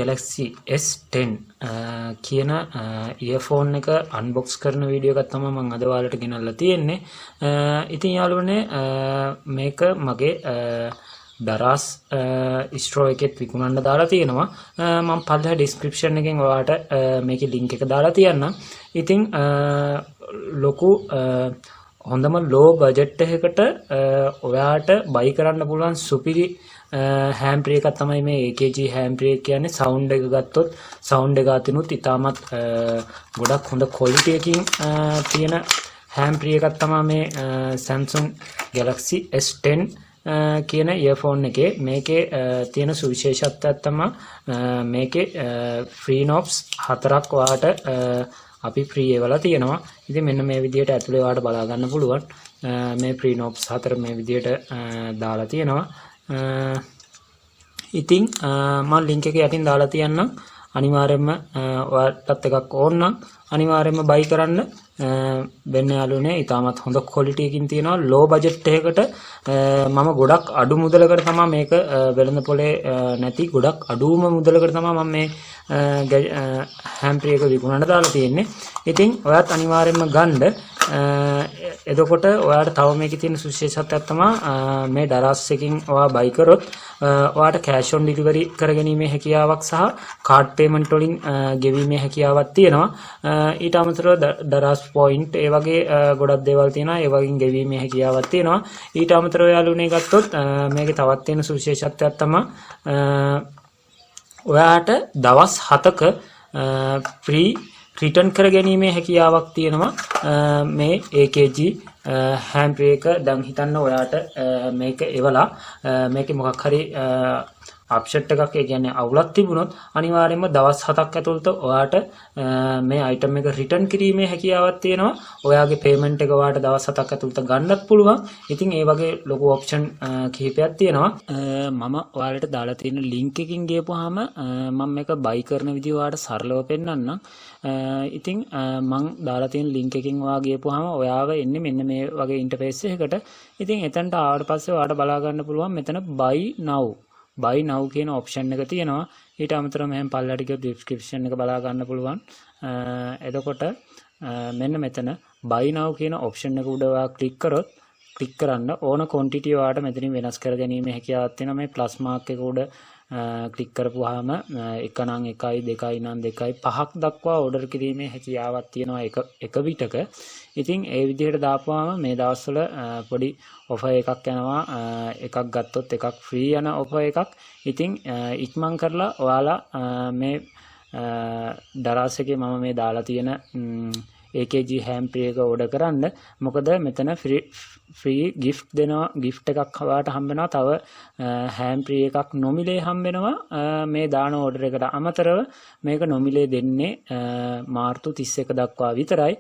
Galaxy S10 කියන earphone එක unbox කරන වීඩියෝ එකක් තමයි මම අද ඔයාලට ගෙනල්ලා තියෙන්නේ. ඉතින් යාළුවනේ මේක මගේ දරස් ස්ට්‍රෝ එකෙත් විකුණන්න දාලා තියෙනවා. මම පල්ලෙහා ඩිස්ක්‍රිප්ෂන් එකෙන් ඔයාලට මේකේ ලින්ක් එක දාලා තියන්නම්. ඉතින් ලොකු හොඳම ලෝ බජට් එකකට ඔයාට බයි කරන්න පුළුවන් සුපිරි හැම්ප්‍රි එකක් තමයි මේ AKG හැම්ප්‍රි එක කියන්නේ. සවුන්ඩ් එක ගත්තොත් සවුන්ඩ් එක අතිනුත් ඉතාමත් ගොඩක් හොඳ ක්වොලිටි එකකින් තියෙන හැම්ප්‍රි එකක් තමයි මේ Samsung Galaxy S10 කියන ඉයර්ෆෝන් එකේ. මේකේ තියෙන සුවිශේෂත්වයක් තමයි මේකේ ෆ්‍රී නොබ්ස් 4ක් ඔයාට අපි ෆ්‍රී ඒවලා තියෙනවා. ඉතින් මෙන්න මේ විදිහට ඇතුලේ ඔයාලට බලා ගන්න පුළුවන්. මේ ෆ්‍රී නොබ්ස් 4 මේ විදිහට දාලා තියෙනවා. ඉතින් මම ලින්ක් එක යටින් දාලා තියන්නම්. අනිවාර්යයෙන්ම ඔයාලටත් එකක් ඕන නම් අනිවාර්යයෙන්ම බයි කරන්න. වෙන්න යාළුවනේ ඉතාමත් හොඳ ක්වොලිටි එකකින් තියෙනවා. ලෝ බජට් එකකට මම ගොඩක් අඩු මුදලකට තමයි මේක වෙළඳ පොලේ නැති ගොඩක් අඩුම මුදලකට තමයි මම මේ හැම්ප්‍රි එක විකුණන්න දාලා තියෙන්නේ. ඉතින් ඔයාත් අනිවාර්යයෙන්ම ගන්න. එතකොට ඔයාලට තව මේකේ තියෙන සුවිශේෂත්වයක් තමයි මේ දරස් එකකින් ඔයා බයි කරොත් ඔයාට කැෂ් ඔන් ඩිලිවරි කරගැනීමේ හැකියාවක් සහ කාඩ් පේමන්ට් වලින් ගෙවීමේ හැකියාවක් තියෙනවා. ඊට අමතරව දරස් පොයින්ට් ඒ වගේ ගොඩක් දේවල් තියෙනවා. ඒ වගේම ගෙවීමේ හැකියාවක් තියෙනවා. ඊට අමතරව යාළුවනේ ගත්තොත් මේකේ තවත් තියෙන සුවිශේෂත්වයක් තමයි ඔයාට දවස් 7ක ෆ්‍රී රිටර්න් කර ගැනීමේ හැකියාවක් තියෙනවා. මේ AKG හැම්ප්‍රි එක දැන් හිතන්න ඔයාට මේක එවලා මේකේ මොකක් හරි අප්සෙට් එකක් ඒ කියන්නේ අවුලක් තිබුණොත් අනිවාර්යයෙන්ම දවස් 7ක් ඇතුළත ඔයාට මේ අයිටම් එක රිටර්න් කිරීමේ හැකියාවක් තියෙනවා. ඔයාගේ පේමන්ට් එක ඔයාට දවස් 7ක් ඇතුළත ගන්නත් පුළුවන්. ඉතින් ඒ වගේ ලොකු ඔප්ෂන් කිහිපයක් තියෙනවා. මම ඔයාලට දාලා තියෙන ලින්ක් එකකින් ගියපුවාම මම මේක බයි කරන විදිහ ඔයාලට සරලව පෙන්නන්නම්. ඉතින් මම දාලා තියෙන ලින්ක් එකකින් ඔයා ගියපුවාම ඔයාව එන්නේ මෙන්න මේ වගේ ඉන්ටර්ෆේස් එකකට. ඉතින් එතනට ආවට පස්සේ ඔයාලට බලා ගන්න පුළුවන් මෙතන buy now කියන ඔප්ෂන් එක තියෙනවා. ඊට අමතරව මෙහෙම පල්ලට ගිය ඩිස්ක්‍රිප්ෂන් එක බලා ගන්න පුළුවන්. එතකොට මෙන්න මෙතන buy now කියන ඔප්ෂන් එක උඩ ඔයා ක්ලික් කරන්න ඕන ක්වොන්ටිටි ඔයාට මෙතනින් වෙනස් කර ගැනීම හැකියාවක් තියෙනවා. මේ ප්ලස් මාක් එක උඩ ක්ලික් කරපුවාම 1 නම් 1යි 2යි නම් 2යි 5ක් දක්වා ඕඩර් කිරීමේ හැකියාවක් තියෙනවා එක විටක. ඉතින් ඒ විදිහට දාපුවාම මේ දවස්වල පොඩි ඔෆර් එකක් යනවා. එකක් ගත්තොත් එකක් ෆ්‍රී යන ඔෆර් එකක්. ඉතින් ඉක්මන් කරලා ඔයාලා මේ දරස් එකේ මම මේ දාලා තියෙන AKG හැම්ප්‍රි එක ඕඩර් කරන්න. මොකද මෙතන ෆ්‍රී ගිෆ්ට් දෙනවා. ගිෆ්ට් එකක් ඔයාලට හම්බ වෙනවා. තව හැම්ප්‍රි එකක් නොමිලේ හම්බ වෙනවා. මේ දාන ඕඩර් එකට අමතරව මේක නොමිලේ දෙන්නේ මාර්තු 31 දක්වා විතරයි.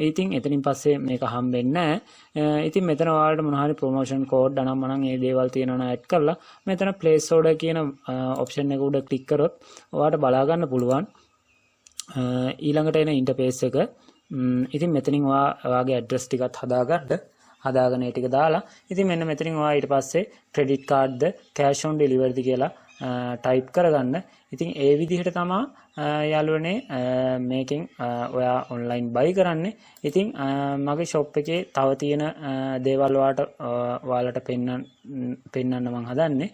ඉතින් එතනින් පස්සේ මේක හම්බෙන්නේ නැහැ. ඉතින් මෙතන ඔයාලට මොන හරි ප්‍රොමෝෂන් කෝඩ් අනම් මනම් මේ දේවල් තියෙනවා නම් ඇඩ් කරලා මෙතන ප්ලේස් ඕඩර් කියන ඔප්ෂන් එක උඩ ක්ලික් කරොත් ඔයාලට බලා ගන්න පුළුවන් ඊළඟට එන ඉන්ටර්ෆේස් එක. ඉතින් මෙතනින් ඔයාගේ ඇඩ්‍රස් ටිකත් හදාගෙන ඒ ටික දාලා ඉතින් මෙන්න මෙතනින් ඔයා ඊට පස්සේ ක්‍රෙඩිට් කාඩ්ද කැෂ් ඔන් ඩෙලිවරිද කියලා ටයිප් කරගන්න. ඉතින් ඒ විදිහට තමයි යාළුවනේ මේකෙන් ඔයා ඔන්ලයින් බයි කරන්නේ. ඉතින් මගේ ෂොප් එකේ තව තියෙන දේවල් ඔයාලට පෙන්වන්න මම හදන්නේ.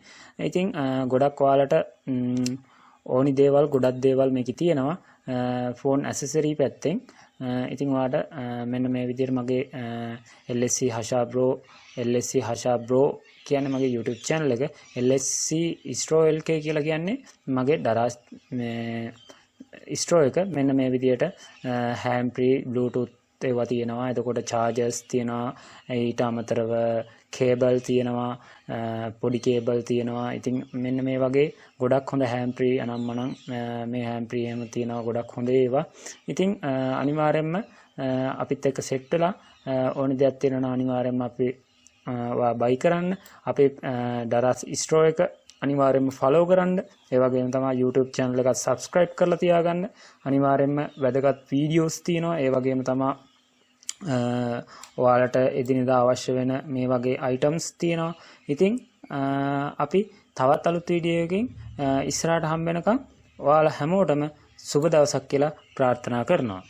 ඉතින් ගොඩක් ඔයාලට ඕනි දේවල් ගොඩක් දේවල් මේකේ තියෙනවා ෆෝන් ඇසෙසරි පැත්තෙන්. ඉතින් ඔයාලට මෙන්න මේ විදිහට මගේ LSC Hasha Bro කියන්නේ මගේ YouTube channel එක. LSC Stro LK කියලා කියන්නේ මගේ දරස් ස්ට්‍රෝ එක. මෙන්න මේ විදිහට හැම්ප්‍රි බ්ලූටූත් ඒවා තියෙනවා. එතකොට chargers තියෙනවා. ඊට අමතරව කේබල් තියෙනවා. පොඩි කේබල් තියෙනවා. ඉතින් මෙන්න මේ වගේ ගොඩක් හොඳ හැම්ප්‍රි අනම්මනම් මේ හැම්ප්‍රි එහෙම තියෙනවා. ගොඩක් හොඳ ඒවා. ඉතින් අනිවාර්යයෙන්ම අපිත් එක්ක සෙට් වෙලා ඕනි දෙයක් තියෙනවා අනිවාර්යයෙන්ම අපි බයි කරන්න. අපේ දරස් ස්ට්‍රෝ එක අනිවාර්යයෙන්ම ෆලෝ කරන්න. ඒ වගේම තමයි YouTube channel එකත් subscribe කරලා තියාගන්න. අනිවාර්යයෙන්ම වැදගත් වීඩියෝස් තියෙනවා. ඒ වගේම තමයි ඔයාලට එදිනෙදා අවශ්‍ය වෙන මේ වගේ items තියෙනවා. ඉතින් අපි තවත් අලුත් වීඩියෝ එකකින් ඉස්සරහට හම්බ වෙනකම් ඔයාලා හැමෝටම සුබ දවසක් කියලා ප්‍රාර්ථනා කරනවා.